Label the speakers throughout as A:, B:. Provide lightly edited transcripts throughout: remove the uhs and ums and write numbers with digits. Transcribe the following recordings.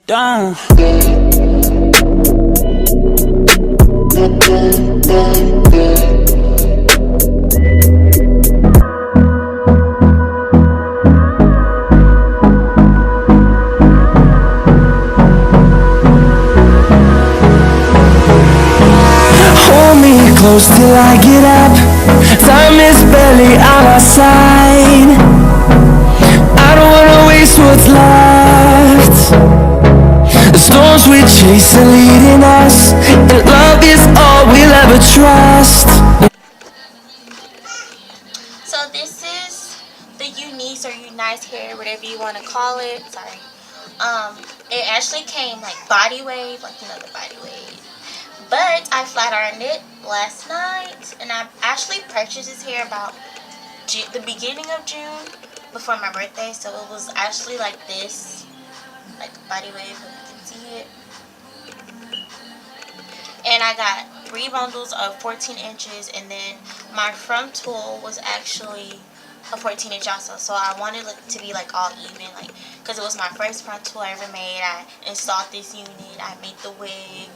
A: Done. Hold me close till I get up. Time is barely on our side. I don't wanna waste what's left. The storms we chase are leading us, and love is all we'll ever trust.
B: So this is the UNice or UNice Hair, whatever you want to call it. Sorry. It actually came like Bodywave, like you know the Bodywave. But I flat ironed it last night, and I actually purchased this hair about the beginning of June before my birthday. So it was actually like this, like Bodywave, if you can see it. And I got 3 bundles of 14 inches, and then my frontal was actually a 14-inch also. So I wanted it to be like all even, like because it was my first frontal I ever made. I installed this unit, I made the wig,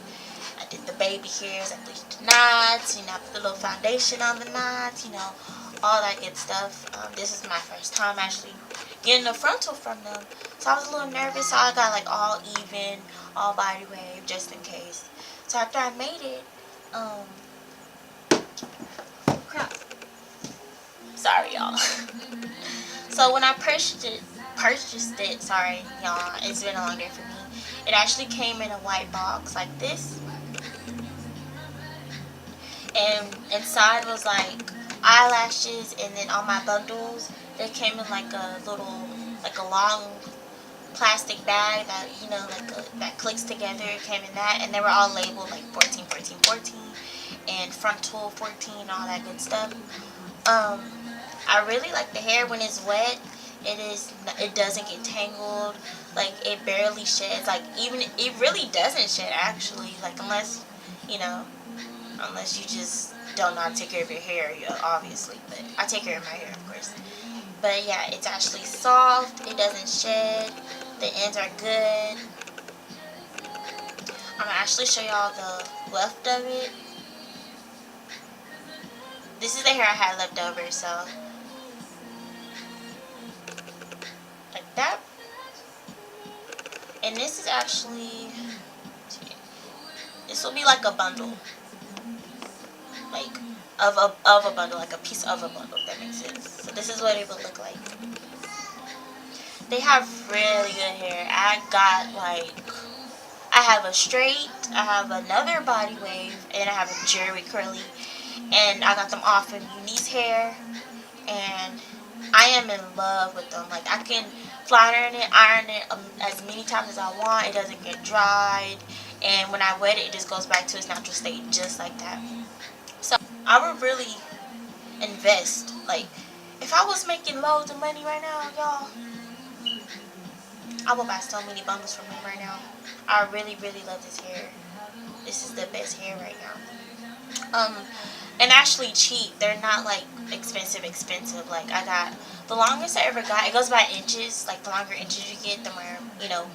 B: I did the baby hairs, I bleached the knots, you know, I put the little foundation on the knots, you know, all that good stuff. This is my first time actually getting a frontal from them, so I was a little nervous. So I got like all even, all body wave, just in case. So after I made it, crap. Sorry, y'all. So when I purchased it, sorry, y'all, it's been a long day for me. It actually came in a white box like this. And inside was like eyelashes, and then all my bundles, they came in like a little, like a long plastic bag that, you know, like that clicks together. It came in that, and they were all labeled like 14, 14, 14, and frontal 14, all that good stuff. I really like the hair when it's wet. It doesn't get tangled, like it barely sheds, like even it really doesn't shed actually, like unless you just don't know how to take care of your hair, obviously. But I take care of my hair, of course. But yeah, it's actually soft. It doesn't shed. The ends are good. I'm gonna actually show y'all the left of it. This is the hair I had left over, so like that. And this is actually, this will be like a bundle, like of a bundle, like a piece of a bundle, if that makes sense. So this is what it would look like. They have really good hair. I have a straight, I have another body wave, and I have a jerry curly, and I got them off of UNice Hair, and I am in love with them. Like I can flat iron it as many times as I want. It doesn't get dried, and when I wet it, it just goes back to its natural state, just like that. So I would really invest. Like if I was making loads of money right now, y'all, I would buy so many bundles from them right now. I really, really love this hair. This is the best hair right now. And actually cheap. They're not like expensive. Like I got the longest I ever got. It goes by inches. Like the longer inches you get, the more,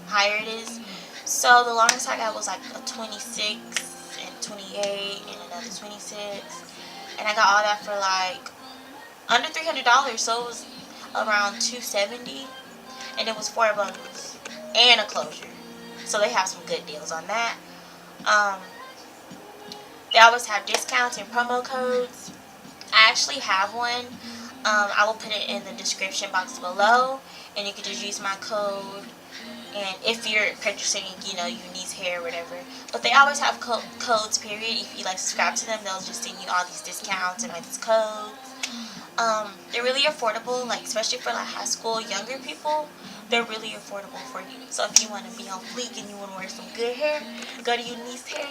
B: higher it is. So the longest I got was like a 26 and 28 and another 26. And I got all that for like under $300. So it was around $270. And it was 4 bundles and a closure. So they have some good deals on that. They always have discounts and promo codes. I actually have one. I will put it in the description box below, and you can just use my code. And if you're purchasing, UNice Hair or whatever, but they always have codes. Period. If you subscribe to them, they'll just send you all these discounts and these codes. They're really affordable, especially for high school younger people. They're really affordable for you. So if you want to be on fleek and you want to wear some good hair, go to UNice Hair.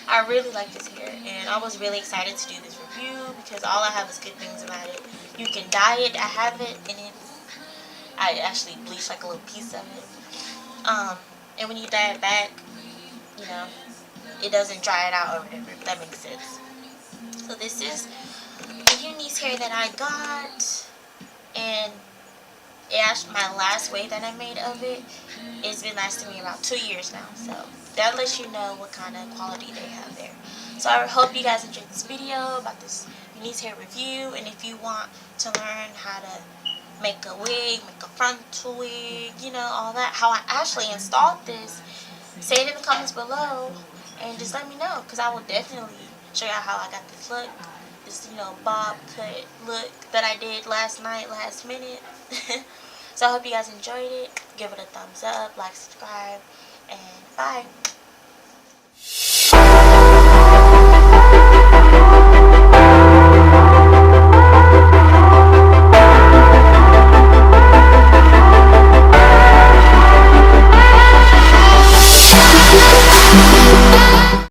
B: I really like this hair, and I was really excited to do this review because all I have is good things about it. You can dye it. I have it, and I actually bleached a little piece of it. And when you dye it back, it doesn't dry it out or whatever, if that makes sense. So this is the UNice Hair that I got, and my last wave that I made of it, it's been lasting me about 2 years now. So that lets you know what kind of quality they have there. So I hope you guys enjoyed this video about this UNice Hair review. And if you want to learn how to make a wig, make a frontal wig, you know, all that, how I actually installed this, say it in the comments below and just let me know, because I will definitely show you how I got this look, this, you know, bob cut look that I did last night, last minute. So I hope you guys enjoyed it. Give it a thumbs up, like, subscribe, and bye.